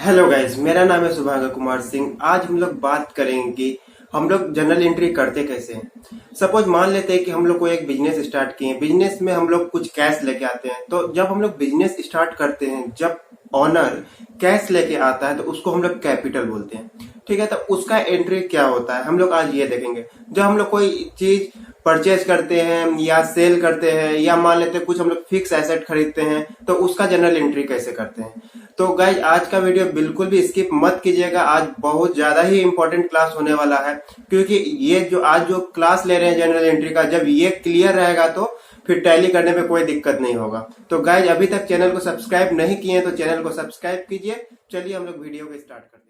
Hello guys, मेरा नाम है शुभांकर कुमार सिंह। आज हम लोग बात करेंगे कि हम लोग जर्नल एंट्री करते कैसे हैं। सपोज मान लेते हैं कि हम लोग को एक बिजनेस स्टार्ट किए, बिजनेस में हम लोग कुछ कैश लेके आते हैं। तो जब हम लोग बिजनेस स्टार्ट करते हैं, जब ऑनर कैश लेके आता है तो उसको हम लोग कैपिटल बोलते हैं। ठीक है, तो उसका एंट्री क्या होता है हम लोग आज ये देखेंगे। जब हम लोग कोई चीज परचेज करते हैं या सेल करते हैं या मान लेते हैं कुछ हम लोग फिक्स एसेट खरीदते हैं तो उसका जनरल एंट्री कैसे करते हैं। तो गाइज आज का वीडियो बिल्कुल भी स्किप मत कीजिएगा। आज बहुत ज्यादा ही इंपॉर्टेंट क्लास होने वाला है, क्योंकि ये जो आज जो क्लास ले रहे हैं जनरल एंट्री का, जब ये क्लियर रहेगा तो फिर टैली करने में कोई दिक्कत नहीं होगा। तो गाइज अभी तक चैनल को सब्सक्राइब नहीं किए हैं तो चैनल को सब्सक्राइब कीजिए। चलिए हम लोग वीडियो को स्टार्ट करते हैं।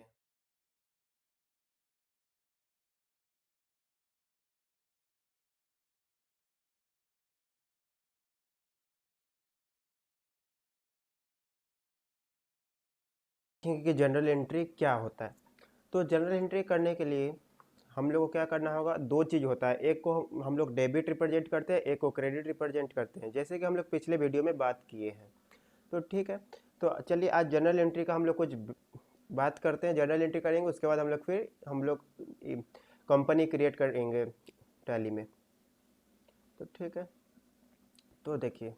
कि जनरल एंट्री क्या होता है। तो जनरल एंट्री करने के लिए हम लोग को क्या करना होगा, दो चीज़ होता है। एक को हम लोग डेबिट रिप्रेजेंट करते हैं, एक को क्रेडिट रिप्रेजेंट करते हैं, जैसे कि हम लोग पिछले वीडियो में बात किए हैं। तो ठीक है, तो चलिए आज जनरल एंट्री का हम लोग कुछ बात करते हैं। जनरल एंट्री करेंगे, उसके बाद हम लोग कंपनी क्रिएट करेंगे टैली में। तो ठीक है, तो देखिए,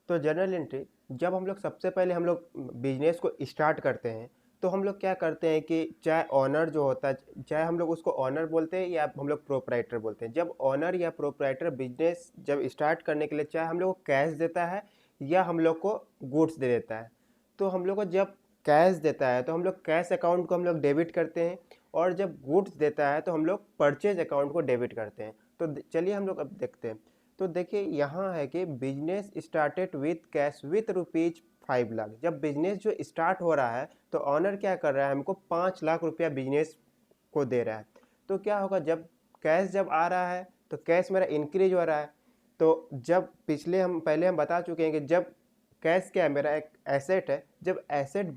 तो जनरल एंट्री जब हम लोग सबसे पहले हम लोग बिजनेस को स्टार्ट करते हैं तो हम लोग क्या करते हैं कि चाहे ऑनर जो होता है, चाहे हम लोग उसको ऑनर बोलते हैं या हम लोग प्रोप्राइटर बोलते हैं। जब ऑनर या प्रोप्राइटर बिजनेस जब स्टार्ट करने के लिए चाहे हम लोग को कैश देता है या हम लोग को गुड्स दे देता है, तो हम लोग को जब कैश देता है तो हम लोग कैश अकाउंट को हम लोग डेबिट करते हैं, और जब गुड्स देता है तो हम लोग परचेज अकाउंट को डेबिट करते हैं। तो चलिए हम लोग अब देखते हैं। तो देखिए यहाँ है कि business started with cash with ₹5 lakh. जब बिजनेस जो स्टार्ट हो रहा है तो ऑनर क्या कर रहा है, हमको 5 लाख रुपया बिजनेस को दे रहा है। तो क्या होगा, जब कैश जब आ रहा है तो कैश मेरा इंक्रीज हो रहा है। तो जब पहले हम बता चुके हैं कि जब कैश क्या है, मेरा एक एसेट है। जब एसेट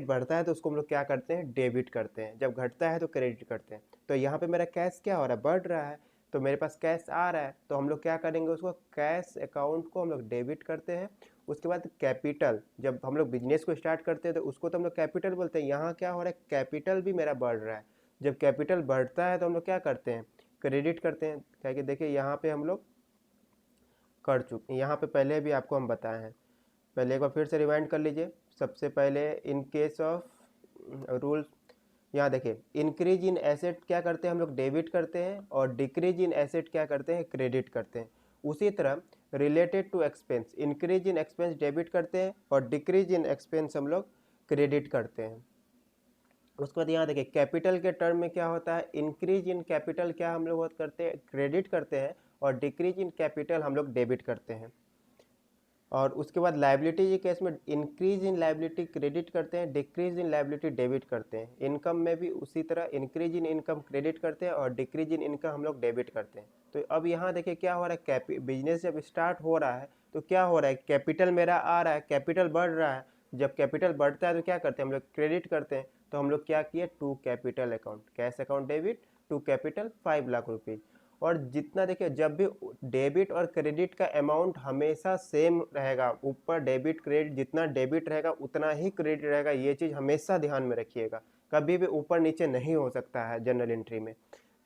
बढ़ता है तो उसको हम लोग क्या करते हैं, डेबिट करते हैं। जब घटता है तो क्रेडिट करते हैं। तो यहाँ पे मेरा कैश क्या हो रहा है, बढ़ रहा है। तो मेरे पास कैश आ रहा है तो हम लोग क्या करेंगे, उसको कैश अकाउंट को हम लोग डेबिट करते हैं। उसके बाद कैपिटल, जब हम लोग बिजनेस को स्टार्ट करते हैं तो उसको तो हम लोग कैपिटल बोलते हैं। यहाँ क्या हो रहा है, कैपिटल भी मेरा बढ़ रहा है। जब कैपिटल बढ़ता है तो हम लोग क्या करते हैं, क्रेडिट करते हैं। क्या कि देखिए यहाँ पे हम लोग कर चुके, यहाँ पे पहले भी आपको हम बताए हैं। पहले एक बार फिर से रिवाइंड कर लीजिए। सबसे पहले इन केस ऑफ रूल, यहाँ देखिए, इंक्रीज इन एसेट क्या करते हैं हम लोग, डेबिट करते हैं, और डिक्रीज इन एसेट क्या करते हैं, क्रेडिट करते हैं। उसी तरह related to expense, increase in expense debit करते हैं और डिक्रीज इन एक्सपेंस हम लोग क्रेडिट करते हैं। उसके बाद यहाँ देखिए कैपिटल के टर्म में क्या होता है, इंक्रीज इन कैपिटल क्या हम लोग करते हैं, क्रेडिट करते हैं, और डिक्रीज इन कैपिटल हम लोग डेबिट करते हैं। और उसके बाद लाइबिलिटी के केस में इंक्रीज इन लाइबिलिटी क्रेडिट करते हैं, डिक्रीज इन लाइबिलिटी डेबिट करते हैं। इनकम में भी उसी तरह इंक्रीज इन इनकम क्रेडिट करते हैं और डिक्रीज इन इनकम हम लोग डेबिट करते हैं। तो अब यहाँ देखिए क्या हो रहा है, बिजनेस जब स्टार्ट हो रहा है तो क्या हो रहा है, कैपिटल मेरा आ रहा है, कैपिटल बढ़ रहा है। जब कैपिटल बढ़ता है तो क्या करते हैं, हम लोग क्रेडिट करते हैं। तो हम लोग क्या किए, to capital account, cash account debit, to capital 5 lakh rupees. और जितना देखिए, जब भी डेबिट और क्रेडिट का अमाउंट हमेशा सेम रहेगा, ऊपर डेबिट क्रेडिट, जितना डेबिट रहेगा उतना ही क्रेडिट रहेगा। ये चीज़ हमेशा ध्यान में रखिएगा, कभी भी ऊपर नीचे नहीं हो सकता है जनरल एंट्री में।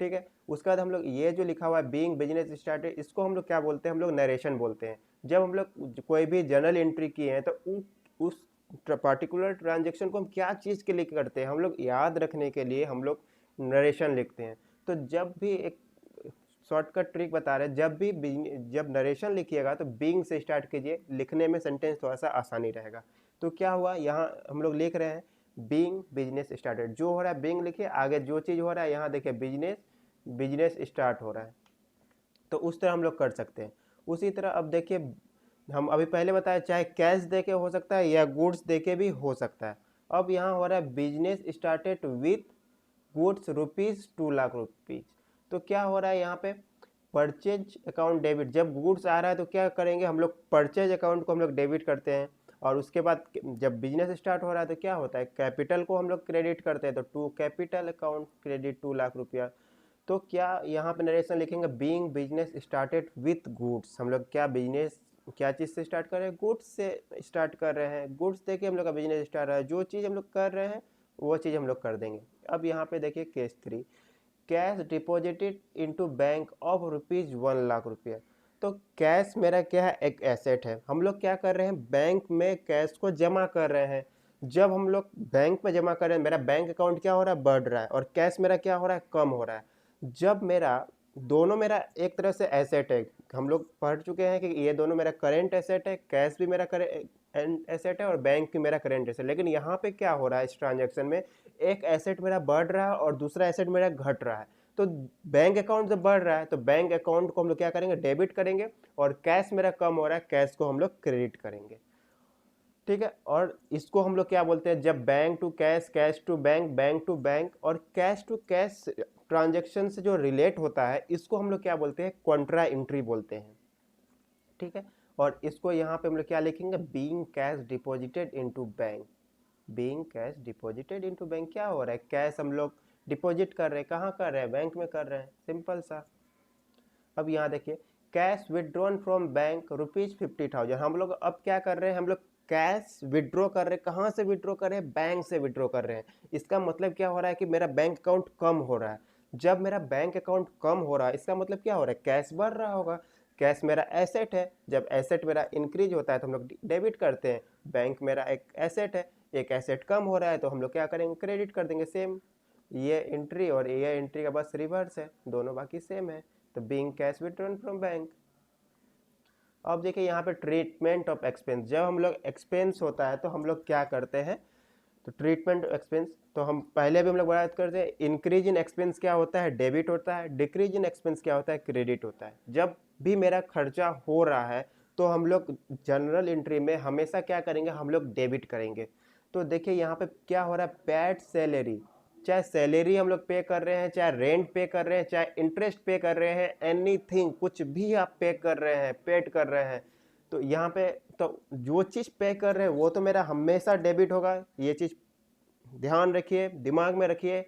ठीक है, उसके बाद हम लोग ये जो लिखा हुआ है बीइंग बिजनेस स्टार्टेड, इसको हम लोग क्या बोलते हैं, हम लोग नरेशन बोलते हैं। जब हम लोग कोई भी जनरल एंट्री किए हैं तो उस पर्टिकुलर ट्रांजेक्शन को हम क्या चीज़ के लिए करते हैं, हम लोग याद रखने के लिए हम लोग नरेशन लिखते हैं। तो जब भी एक शॉर्टकट ट्रिक बता रहे हैं, जब नरेशन लिखिएगा तो बीइंग से स्टार्ट कीजिए, लिखने में सेंटेंस थोड़ा सा आसानी रहेगा। तो क्या हुआ, यहाँ हम लोग लिख रहे हैं बीइंग बिजनेस स्टार्टेड, जो हो रहा है बीइंग लिखिए, आगे जो चीज़ हो रहा है यहाँ देखिए बिजनेस स्टार्ट हो रहा है। तो उस तरह हम लोग कर सकते हैं। उसी तरह अब देखिए, हम अभी पहले बताया चाहे कैश दे के हो सकता है या गुड्स दे के भी हो सकता है। अब यहाँ हो रहा है business started with goods ₹2 lakh. तो क्या हो रहा है यहाँ पे, परचेज अकाउंट डेबिट, जब गुड्स आ रहा है तो क्या करेंगे, हम लोग परचेज अकाउंट को हम लोग डेबिट करते हैं। और उसके बाद जब बिजनेस स्टार्ट हो रहा है तो क्या होता है, कैपिटल को हम लोग क्रेडिट करते हैं। तो to capital account credit ₹2 lakh. तो क्या यहाँ पे नरेशन लिखेंगे, being business started with goods, हम लोग क्या बिजनेस क्या चीज़ से स्टार्ट कर रहे हैं, गुड्स से स्टार्ट कर रहे हैं। गुड्स देखिए हम लोग का बिजनेस स्टार्ट है, जो चीज़ हम लोग कर रहे हैं वो चीज़ हम लोग कर देंगे। अब यहाँ पे देखिए case 3, cash deposited into bank of ₹1,00,000। तो कैश मेरा क्या है, एक एसेट है। हम लोग क्या कर रहे हैं, बैंक में कैश को जमा कर रहे हैं। जब हम लोग बैंक में जमा कर रहे हैं, मेरा बैंक अकाउंट क्या हो रहा है, बढ़ रहा है, और कैश मेरा क्या हो रहा है, कम हो रहा है। जब मेरा दोनों मेरा एक तरह से एसेट है, हम लोग पढ़ चुके हैं कि ये दोनों मेरा करेंट एसेट है, कैश भी मेरा करेंट एसेट है और बैंक भी मेरा करेंट एसेट। लेकिन यहाँ पे क्या हो रहा है, इस ट्रांजैक्शन में एक एसेट मेरा बढ़ रहा है और दूसरा एसेट मेरा घट रहा है। तो बैंक अकाउंट जब बढ़ रहा है तो बैंक अकाउंट को हम लोग क्या करेंगे, डेबिट करेंगे, और कैश मेरा कम हो रहा है, कैश को हम लोग क्रेडिट करेंगे। ठीक है, और इसको हम लोग क्या बोलते हैं, जब bank to cash, cash to bank, bank to bank और कैश टू कैश ट्रांजेक्शन से जो रिलेट होता है, इसको हम लोग क्या बोलते हैं, कॉन्ट्रा एंट्री बोलते हैं। ठीक है, और इसको यहाँ पे हम लोग क्या लिखेंगे, being cash deposited into bank. Being cash deposited into bank, क्या हो रहा है, कैश हम लोग डिपॉजिट कर रहे हैं, कहाँ कर रहे हैं, बैंक में कर रहे हैं, सिंपल सा। अब यहाँ देखिए, कैश विड्रॉन फ्रॉम बैंक ₹50,000। हम लोग अब क्या कर रहे हैं, हम लोग कैश विड्रॉ कर रहे हैं। कहाँ से विड्रॉ कर रहे हैं, बैंक से विड्रॉ कर रहे हैं। इसका मतलब क्या हो रहा है कि मेरा बैंक अकाउंट कम हो रहा है। जब मेरा बैंक अकाउंट कम हो रहा है, इसका मतलब क्या हो रहा है, कैश बढ़ रहा होगा। कैश मेरा एसेट है, जब एसेट मेरा इंक्रीज होता है तो हम लोग डेबिट करते हैं। बैंक मेरा एक एसेट है, एक एसेट कम हो रहा है तो हम लोग क्या करेंगे, क्रेडिट कर देंगे। सेम ये एंट्री और ये एंट्री का बस रिवर्स है, दोनों बाकी सेम है। तो being cash withdrawn from bank. अब देखिए यहाँ पे ट्रीटमेंट ऑफ एक्सपेंस, जब हम लोग एक्सपेंस होता है तो हम लोग क्या करते हैं, तो ट्रीटमेंट एक्सपेंस, तो हम पहले भी हम लोग बात करते हैं, इंक्रीज इन एक्सपेंस क्या होता है, डेबिट होता है। डिक्रीज इन एक्सपेंस क्या होता है, क्रेडिट होता है। जब भी मेरा खर्चा हो रहा है तो हम लोग जनरल एंट्री में हमेशा क्या करेंगे, हम लोग डेबिट करेंगे। तो देखिए यहाँ पे क्या हो रहा है, पेड सैलरी, चाहे सैलरी हम लोग पे कर रहे हैं, चाहे रेंट पे कर रहे हैं, चाहे इंटरेस्ट पे कर रहे हैं, एनीथिंग, कुछ भी आप पे कर रहे हैं, पेड कर रहे हैं, तो यहाँ पे तो जो चीज़ पे कर रहे हैं वो तो मेरा हमेशा डेबिट होगा। ये चीज़ ध्यान रखिए, दिमाग में रखिए।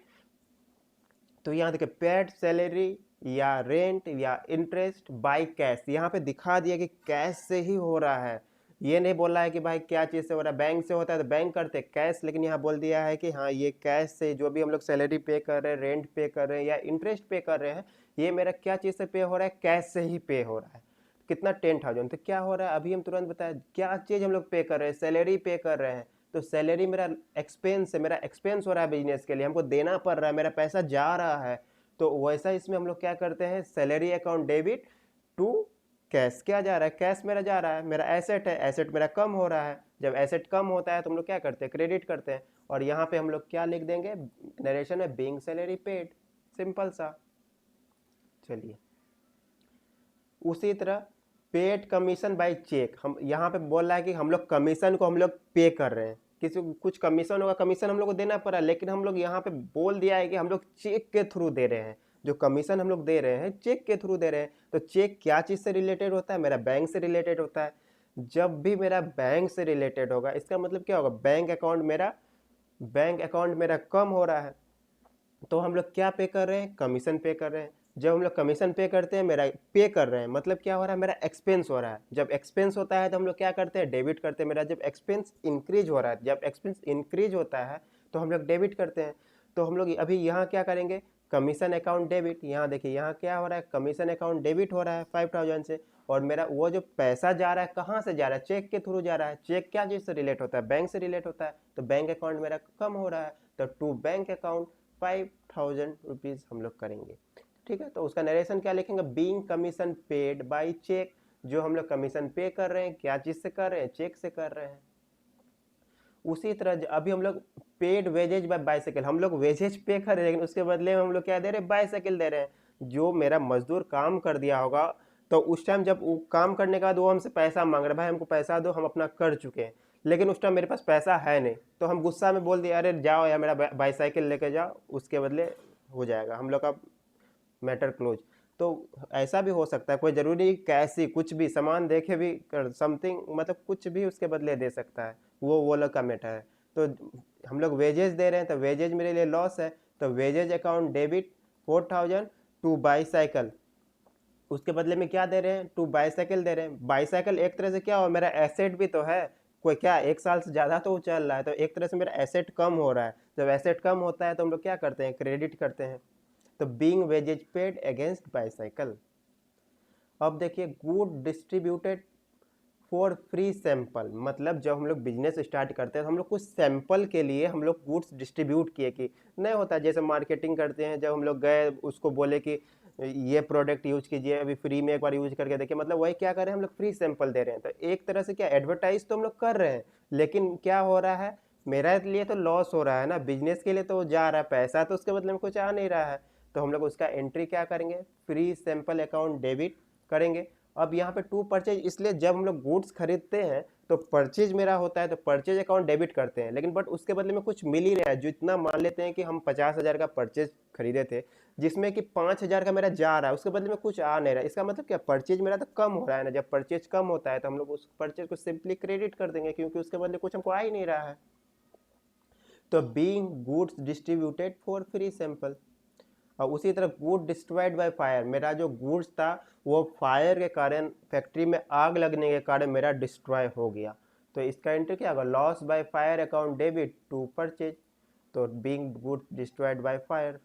तो यहाँ देखिए, पेड सैलरी या रेंट या इंटरेस्ट बाय कैश, यहाँ पे दिखा दिया कि कैश से ही हो रहा है। ये नहीं बोल रहा है कि भाई क्या चीज़ से हो रहा है, बैंक से होता है तो बैंक करते कैश, लेकिन यहाँ बोल दिया है कि हाँ ये कैश से, जो भी हम लोग सैलरी पे कर रहे हैं, रेंट पे कर रहे हैं या इंटरेस्ट पे कर रहे हैं, ये मेरा क्या चीज़ से पे हो रहा है, कैश से ही पे हो रहा है। कितना, 10,000। तो क्या हो रहा है, अभी हम तुरंत बताए क्या चीज़ हम लोग पे कर रहे हैं, सैलरी पे कर रहे हैं। तो सैलरी मेरा एक्सपेंस है, मेरा एक्सपेंस हो रहा है बिजनेस के लिए, हमको देना पड़ रहा है, मेरा पैसा जा रहा है। तो वैसा इसमें हम लोग क्या करते हैं, salary account debit to cash, क्या जा रहा है, कैश मेरा जा रहा है, मेरा एसेट है, एसेट मेरा कम हो रहा है। जब एसेट कम होता है तो हम लोग क्या करते हैं, क्रेडिट करते हैं। और यहाँ पे हम लोग क्या लिख देंगे, नरेशन में बीइंग सैलरी पेड, सिंपल सा। चलिए, उसी तरह पेड कमीशन बाय चेक, हम यहाँ पे बोल रहा है कि हम लोग कमीशन को हम लोग पे कर रहे हैं, किसी को कुछ कमीशन होगा, कमीशन हम लोग को देना पड़ा, लेकिन हम लोग यहाँ पे बोल दिया है कि हम लोग चेक के थ्रू दे रहे हैं। जो कमीशन हम लोग दे रहे हैं चेक के थ्रू दे रहे हैं। तो चेक क्या चीज़ से रिलेटेड होता है, मेरा बैंक से रिलेटेड होता है। जब भी मेरा बैंक से रिलेटेड होगा, इसका मतलब क्या होगा, बैंक अकाउंट मेरा कम हो रहा है, तो हम लोग क्या पे कर रहे हैं, कमीशन पे कर रहे हैं। जब हम लोग कमीशन पे करते हैं, मेरा पे कर रहे हैं, मतलब क्या हो रहा है, मेरा एक्सपेंस हो रहा है। जब एक्सपेंस होता है तो हम लोग क्या करते हैं, डेबिट करते हैं। मेरा जब एक्सपेंस इंक्रीज हो रहा है, जब एक्सपेंस इंक्रीज होता है तो हम लोग डेबिट करते हैं। तो हम लोग अभी यहाँ क्या करेंगे, कमीशन अकाउंट डेबिट। यहाँ देखिए, यहाँ क्या हो रहा है, कमीशन अकाउंट डेबिट हो रहा है 5,000 से, और मेरा वो जो पैसा जा रहा है कहाँ से जा रहा है, चेक के थ्रू जा रहा है। चेक क्या चीज़ से रिलेट होता है, बैंक से रिलेट होता है। तो बैंक अकाउंट मेरा कम हो रहा है, तो टू बैंक अकाउंट 5,000 रुपीज़ हम लोग करेंगे। ठीक है, तो उसका नरेशन क्या लिखेंगे, being commission paid by cheque. जो हम लोग कमीशन पे कर रहे हैं, क्या चीज़ से कर रहे हैं, चेक से कर रहे हैं। उसी तरह अभी हम लोग पेड वेजेज बाय बाइसाइकिल, हम लोग वेजेज पे कर रहे हैं, लेकिन उसके बदले में हम लोग क्या दे रहे हैं, बाइसाइकिल दे रहे हैं। जो मेरा मजदूर काम कर दिया होगा, तो उस टाइम जब वो काम करने के बाद वो हमसे पैसा मांग रहे, भाई हमको पैसा दो, हम अपना कर चुके हैं, लेकिन उस टाइम मेरे पास पैसा है नहीं, तो हम गुस्सा में बोल दिए, अरे जाओ यार मेरा बाइसाइकिल लेके जाओ, उसके बदले हो जाएगा, हम लोग का मैटर क्लोज। तो ऐसा भी हो सकता है, कोई ज़रूरी नहीं कैश ही, कुछ भी सामान देखे भी कर समथिंग, मतलब कुछ भी उसके बदले दे सकता है, वो लोग का मैटर है। तो हम लोग वेजेज दे रहे हैं, तो वेजेज मेरे लिए लॉस है, तो wages account debit 4,000 to bicycle. उसके बदले में क्या दे रहे हैं, 2 बाईसाइकिल दे रहे हैं। बाईसाइकिल एक तरह से क्या हो, मेरा एसेट भी तो है, कोई क्या 1 साल से ज़्यादा तो वो चल रहा है, तो एक तरह से मेरा एसेट कम हो रहा है। जब एसेट कम होता है तो हम लोग क्या करते हैं, क्रेडिट करते हैं। तो being wages paid against bicycle. अब देखिए good distributed for free sample, मतलब जब हम लोग बिजनेस स्टार्ट करते हैं तो हम लोग कुछ सैंपल के लिए हम लोग गुड्स डिस्ट्रीब्यूट किए कि नहीं होता, जैसे मार्केटिंग करते हैं, जब हम लोग गए उसको बोले कि ये प्रोडक्ट यूज कीजिए, अभी फ्री में एक बार यूज करके देखिए, मतलब वही क्या कर रहे हैं, हम लोग फ्री सैंपल दे रहे हैं। तो एक तरह से क्या एडवर्टाइज तो हम लोग कर रहे हैं, लेकिन क्या हो रहा है, मेरा लिए तो लॉस हो रहा है ना, बिजनेस के लिए तो जा रहा है पैसा, तो उसके बदले में कुछ आ नहीं रहा है। तो हम लोग उसका एंट्री क्या करेंगे, फ्री सैंपल अकाउंट डेबिट करेंगे। अब यहाँ पे टू परचेज, इसलिए जब हम लोग गुड्स खरीदते हैं तो परचेज मेरा होता है, तो परचेज अकाउंट डेबिट करते हैं, लेकिन बट उसके बदले में कुछ मिल ही रहा है। जितना मान लेते हैं कि हम 50,000 का परचेज खरीदे थे, जिसमें कि 5,000 का मेरा जा रहा है, उसके बदले में कुछ आ नहीं रहा है, इसका मतलब क्या, परचेज मेरा तो कम हो रहा है ना। जब परचेज कम होता है तो हम लोग उस परचेज को सिंपली क्रेडिट कर देंगे, क्योंकि उसके बदले कुछ हमको आ ही नहीं रहा है। तो being goods distributed for free sample. और उसी तरह गुड डिस्ट्रॉयड बाय फायर, मेरा जो गुड्स था वो फायर के कारण, फैक्ट्री में आग लगने के कारण मेरा डिस्ट्रॉय हो गया। तो इसका एंट्री क्या होगा, loss by fire account debit to purchase. तो being good destroyed by fire.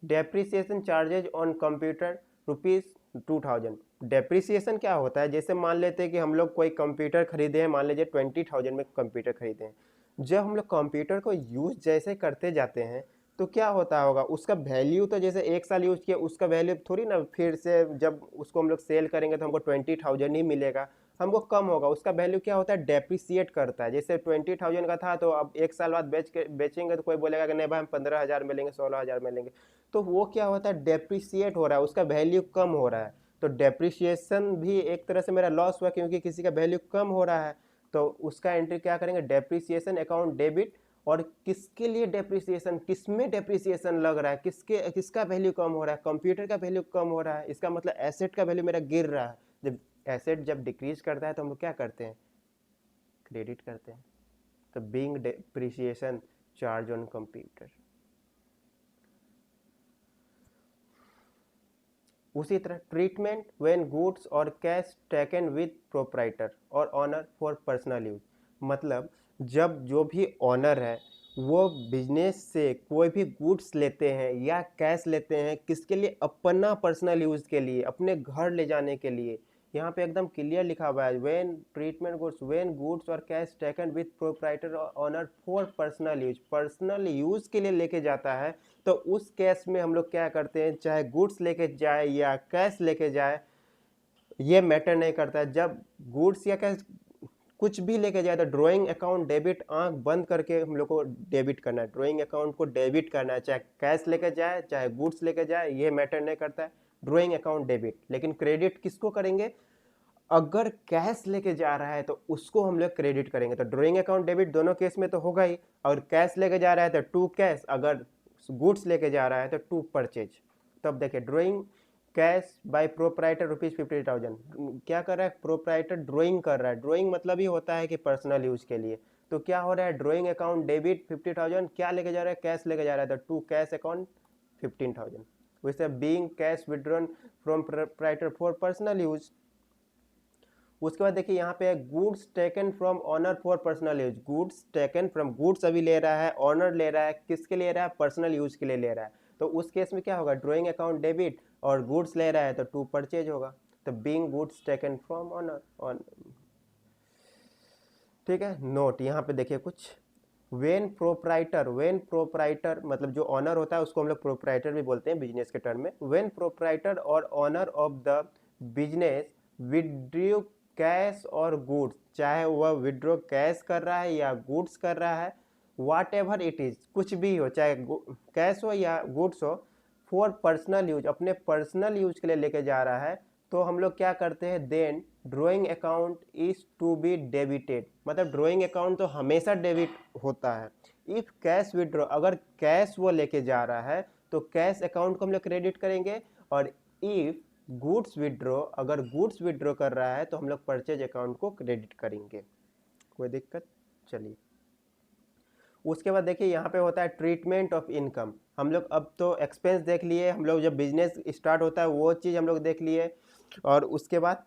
Depreciation charges on computer ₹2000। Depreciation क्या होता है, जैसे मान लेते हैं कि हम लोग कोई कंप्यूटर खरीदे हैं, मान लीजिए 20,000 में कंप्यूटर खरीदे हैं। जब हम लोग कंप्यूटर को यूज जैसे करते जाते हैं तो क्या होता होगा, उसका वैल्यू तो जैसे 1 साल यूज किया उसका वैल्यू थोड़ी ना, फिर से जब उसको हम लोग सेल करेंगे तो हमको 20,000 ही मिलेगा, हमको कम होगा। उसका वैल्यू क्या होता है, डेप्रिसिएट करता है। जैसे 20,000 का था तो अब 1 साल बाद बेचेंगे तो कोई बोलेगा कि नहीं भाई हम 15,000 में लेंगे, 16,000 में लेंगे। तो वो क्या होता है, डेप्रिसिएट हो रहा है, उसका वैल्यू कम हो रहा है। तो डेप्रिसिएशन भी एक तरह से मेरा लॉस हुआ, क्योंकि किसी का वैल्यू कम हो रहा है। तो उसका एंट्री क्या करेंगे, डेप्रिसिएशन अकाउंट डेबिट। और किसके लिए डेप्रिसिएशन, किसमें डेप्रिसिएशन लग रहा है, किसका वैल्यू कम हो रहा है, कंप्यूटर का वैल्यू कम हो रहा है, इसका मतलब एसेट का वैल्यू मेरा गिर रहा है। जब एसेट जब डिक्रीज करता है तो हम लोग क्या करते हैं, क्रेडिट करते हैं। तो being depreciation charge on computer. उसी तरह ट्रीटमेंट व्हेन गुड्स और कैश टेकन विद प्रोप्राइटर और ऑनर फॉर पर्सनल यूज, मतलब जब जो भी ऑनर है वो बिजनेस से कोई भी गुड्स लेते हैं या कैश लेते हैं, किसके लिए, अपना पर्सनल यूज के लिए, अपने घर ले जाने के लिए। यहाँ पे एकदम क्लियर लिखा हुआ है, when treatment goods when goods और कैश टेकन विद प्रोप्राइटर और owner for personal use, personal use के लिए लेके जाता है। तो उस केस में हम लोग क्या करते हैं, चाहे गुड्स लेके जाए या कैश लेके जाए, ये मैटर नहीं करता है। जब गुड्स या कैश कुछ भी लेके जाए तो ड्राइंग अकाउंट डेबिट, आंख बंद करके हम लोग को डेबिट करना है, ड्राइंग अकाउंट को डेबिट करना है, चाहे कैश लेके जाए चाहे गुड्स लेके जाए, ये मैटर नहीं करता है, ड्राइंग अकाउंट डेबिट। लेकिन क्रेडिट किसको करेंगे, अगर कैश लेके जा रहा है तो उसको हम लोग क्रेडिट करेंगे। तो ड्राइंग अकाउंट डेबिट दोनों केस में तो होगा ही, और कैश लेके जा रहा है तो टू कैश, अगर गुड्स लेके जा रहा है तो टू परचेज। तब देखिए ड्राइंग कैश बाय प्रोप्राइटर ₹50,000, क्या कर रहा है, प्रोप्राइटर ड्राइंग कर रहा है। ड्राइंग मतलब ही होता है कि पर्सनल यूज के लिए। तो क्या हो रहा है, ड्राइंग अकाउंट डेबिट 50,000, क्या लेके जा रहा है, कैश लेके जा रहा है, तो टू कैश अकाउंट 15,000। वैसे being cash withdrawn from proprietor for personal use. उसके बाद देखिए यहाँ पे goods taken from owner for personal use, goods taken from, goods अभी ले रहा है, ऑनर ले रहा है, किसके ले रहा है, पर्सनल यूज के लिए ले रहा है। तो उस केस में क्या होगा, ड्राइंग अकाउंट डेबिट, और गुड्स ले रहा है तो टू परचेज होगा। तो being goods taken from owner on. ठीक है, नोट यहाँ पे देखिए कुछ, वेन प्रोप्राइटर मतलब जो ऑनर होता है उसको हम लोग प्रोप्राइटर भी बोलते हैं बिजनेस के टर्म में। वेन प्रोप्राइटर और owner of the business withdrew cash और गुड्स, चाहे वह विड्रॉ कैश कर रहा है या गुड्स कर रहा है, वाट एवर इट इज, कुछ भी हो, चाहे कैश हो या गुड्स हो, फॉर पर्सनल यूज, अपने पर्सनल यूज के लिए लेके जा रहा है, तो हम लोग क्या करते हैं, then drawing account is to be debited, मतलब ड्राइंग अकाउंट तो हमेशा डेबिट होता है। इफ कैश विड्रॉ, अगर कैश वो लेके जा रहा है तो कैश अकाउंट को हम लोग क्रेडिट करेंगे। और इफ गुड्स विड्रॉ, अगर गुड्स विड्रॉ कर रहा है तो हम लोग परचेज अकाउंट को क्रेडिट करेंगे। कोई दिक्कत, चलिए। उसके बाद देखिए यहाँ पे होता है ट्रीटमेंट ऑफ इनकम। हम लोग अब तो एक्सपेंस देख लिए, हम लोग जब बिजनेस स्टार्ट होता है वो चीज़ हम लोग देख लिए। और उसके बाद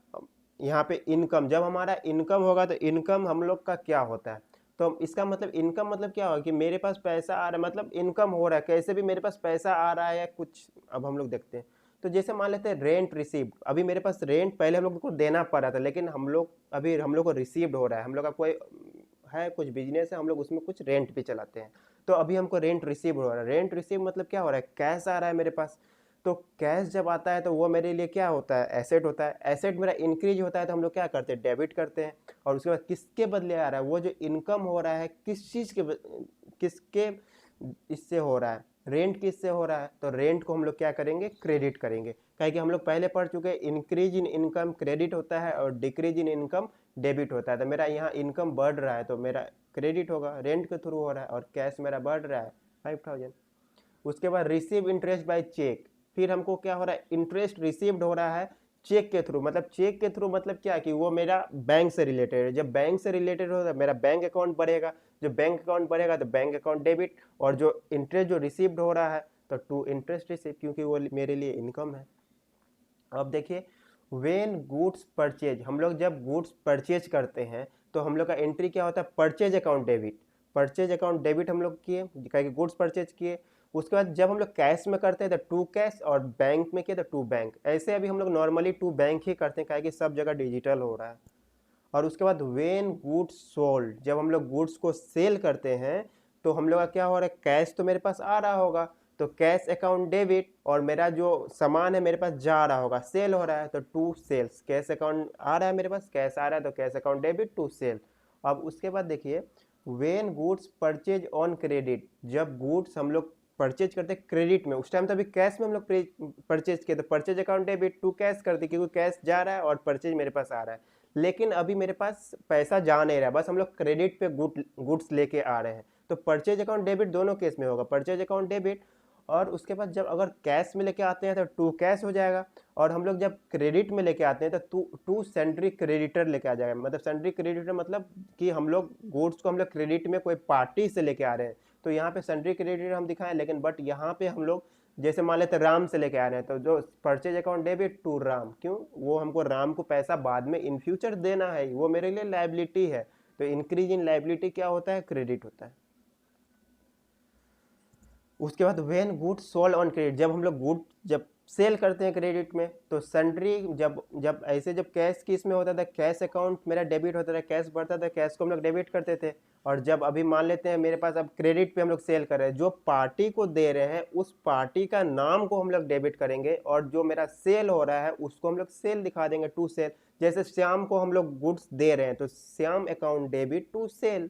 यहाँ पे इनकम, जब हमारा इनकम होगा तो इनकम हम लोग का क्या होता है। तो इसका मतलब इनकम मतलब क्या होगा कि मेरे पास पैसा आ रहा है, मतलब इनकम हो रहा है कैसे भी, मेरे पास पैसा आ रहा है या कुछ। अब हम लोग देखते हैं, तो जैसे मान लेते हैं रेंट रिसीव्ड। अभी मेरे पास रेंट पहले हम लोग को देना पड़ रहा था, लेकिन अभी हम लोग को रिसीव्ड हो रहा है। हम लोग का कोई है कुछ बिजनेस है, हम लोग उसमें कुछ रेंट पे चलाते हैं, तो अभी हमको रेंट रिसीव हो रहा है। रेंट रिसीव मतलब क्या हो रहा है, कैश आ रहा है मेरे पास। तो कैश जब आता है तो वो मेरे लिए क्या होता है, एसेट होता है। एसेट मेरा इंक्रीज होता है तो हम लोग क्या करते हैं, डेबिट करते हैं। और उसके बाद किसके बदले आ रहा है, वो जो इनकम हो रहा है किस चीज़ के किसके इससे हो रहा है, रेंट किससे हो रहा है, तो रेंट को हम लोग क्या करेंगे, क्रेडिट करेंगे। कि हम लोग पहले पढ़ चुके हैं, इंक्रीज इन इनकम क्रेडिट होता है और डिक्रीज इन इनकम डेबिट होता है। तो मेरा यहाँ इनकम बढ़ रहा है तो मेरा क्रेडिट होगा, रेंट के थ्रू हो रहा है, और कैश मेरा बढ़ रहा है 5000। उसके बाद रिसीव इंटरेस्ट बाय चेक। फिर हमको क्या हो रहा है, इंटरेस्ट रिसीव्ड हो रहा है चेक के थ्रू। मतलब चेक के थ्रू मतलब क्या कि वो मेरा बैंक से रिलेटेड है। जब बैंक से रिलेटेड होता है मेरा बैंक अकाउंट बढ़ेगा, जो बैंक अकाउंट बढ़ेगा तो बैंक अकाउंट डेबिट। और जो इंटरेस्ट जो रिसीव्ड हो रहा है तो टू इंटरेस्ट रिसीव, क्योंकि वो मेरे लिए इनकम है। अब देखिए वेन गुड्स परचेज, हम लोग जब गुड्स परचेज करते हैं तो हम लोग का एंट्री क्या होता है, purchase account debit. Purchase account debit हम लोग किए, क्या गुड्स परचेज किए। उसके बाद जब हम लोग कैश में करते हैं तो टू कैश, और बैंक में किए तो टू बैंक। ऐसे अभी हम लोग नॉर्मली टू बैंक ही करते हैं, क्या कि सब जगह डिजिटल हो रहा है। और उसके बाद वेन गुड्स सोल्ड, जब हम लोग गुड्स को सेल करते हैं तो हम लोग का क्या हो रहा है, कैश तो मेरे पास आ रहा होगा तो कैश अकाउंट डेबिट, और मेरा जो सामान है मेरे पास जा रहा होगा, सेल हो रहा है तो टू सेल्स। कैश अकाउंट आ रहा है मेरे पास, कैश आ रहा है तो cash account debit to sale. अब उसके बाद देखिए when goods purchase on credit, जब गुड्स हम लोग परचेज करते हैं क्रेडिट में, उस टाइम तो अभी कैश में हम लोग परचेज किए तो purchase account debit to cash करते, क्योंकि कैश जा रहा है और परचेज मेरे पास आ रहा है। लेकिन अभी मेरे पास पैसा जा नहीं रहा, बस हम लोग क्रेडिट पे गुड्स लेके आ रहे हैं, तो परचेज अकाउंट डेबिट दोनों केस में होगा, परचेज अकाउंट डेबिट। और उसके बाद जब अगर कैश में लेके आते हैं तो टू कैश हो जाएगा, और हम लोग जब क्रेडिट में लेके आते हैं तो टू सेंट्री क्रेडिटर लेके आ जाएगा। मतलब सेंट्री क्रेडिटर मतलब कि हम लोग गुड्स को हम लोग क्रेडिट में कोई पार्टी से लेके आ रहे हैं, तो यहाँ पे सेंट्री क्रेडिटर हम दिखाएं, लेकिन बट यहाँ पे हम लोग जैसे मान लेते राम से लेके आ रहे हैं तो जो purchase account debit to Ram, क्यों, वो हमको राम को पैसा बाद में इन फ्यूचर देना है, वो मेरे लिए लायबिलिटी है। तो इंक्रीज इन लायबिलिटी क्या होता है, क्रेडिट होता है। उसके बाद when good sold on credit, जब हम लोग गुड जब सेल करते हैं क्रेडिट में तो सन्ड्री, जब ऐसे जब कैश की इसमें होता था, कैश अकाउंट मेरा डेबिट होता था, कैश बढ़ता था, कैश को हम लोग डेबिट करते थे। और जब अभी मान लेते हैं मेरे पास अब क्रेडिट पे हम लोग सेल कर रहे हैं, जो पार्टी को दे रहे हैं उस पार्टी का नाम को हम लोग डेबिट करेंगे, और जो मेरा सेल हो रहा है उसको हम लोग सेल दिखा देंगे, टू सेल। जैसे श्याम को हम लोग गुड्स दे रहे हैं तो Shyam account debit to sale,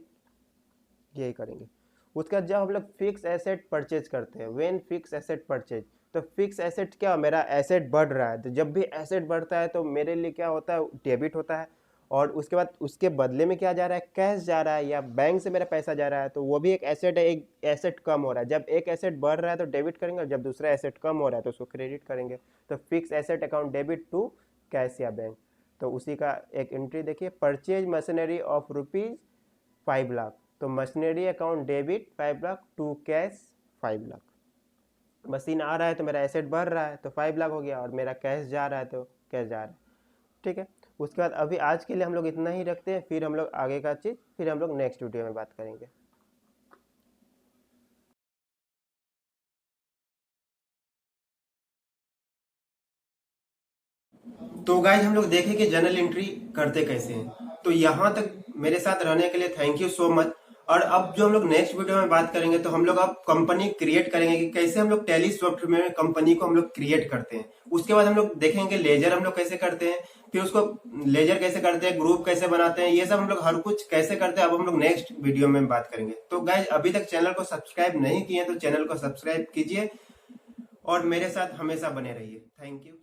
यही करेंगे। उसके बाद जब हम लोग फिक्स एसेट परचेज करते हैं, व्हेन फिक्स एसेट परचेज, तो फिक्स एसेट क्या, मेरा एसेट बढ़ रहा है, तो जब भी एसेट बढ़ता है तो मेरे लिए क्या होता है, डेबिट होता है। और उसके बाद उसके बदले में क्या जा रहा है, कैश जा रहा है या बैंक से मेरा पैसा जा रहा है, तो वो भी एक एसेट है। एक एसेट कम हो रहा है, जब एक एसेट बढ़ रहा है तो डेबिट करेंगे, और जब दूसरा एसेट कम हो रहा है तो उसको क्रेडिट करेंगे। तो fix asset account debit to cash या बैंक। तो उसी का एक एंट्री देखिए, परचेज मशीनरी ऑफ ₹5 लाख, तो machinery account debit 5 lakh to cash 5 lakh. Machine आ रहा है तो मेरा एसेट बढ़ रहा है तो 5 लाख हो गया, और मेरा कैश जा रहा है तो कैश जा रहा है। ठीक है, उसके बाद अभी आज के लिए हम लोग इतना ही रखते हैं, फिर हम लोग आगे का चीज़ फिर हम लोग नेक्स्ट वीडियो में बात करेंगे। तो गाइज हम लोग देखें कि जर्नल एंट्री करते कैसे हैं। तो यहाँ तक मेरे साथ रहने के लिए थैंक यू सो मच। और अब जो हम लोग नेक्स्ट वीडियो में बात करेंगे तो हम लोग अब कंपनी क्रिएट करेंगे कि कैसे हम लोग टैली सॉफ्टवेयर में कंपनी को हम लोग क्रिएट करते हैं। उसके बाद हम लोग देखेंगे लेजर हम लोग कैसे करते हैं, फिर उसको लेजर कैसे करते हैं, ग्रुप कैसे बनाते हैं, ये सब हम लोग हर कुछ कैसे करते हैं अब हम लोग नेक्स्ट वीडियो में बात करेंगे। तो गाइज अभी तक चैनल को सब्सक्राइब नहीं किए तो चैनल को सब्सक्राइब कीजिए और मेरे साथ हमेशा बने रहिए। Thank you.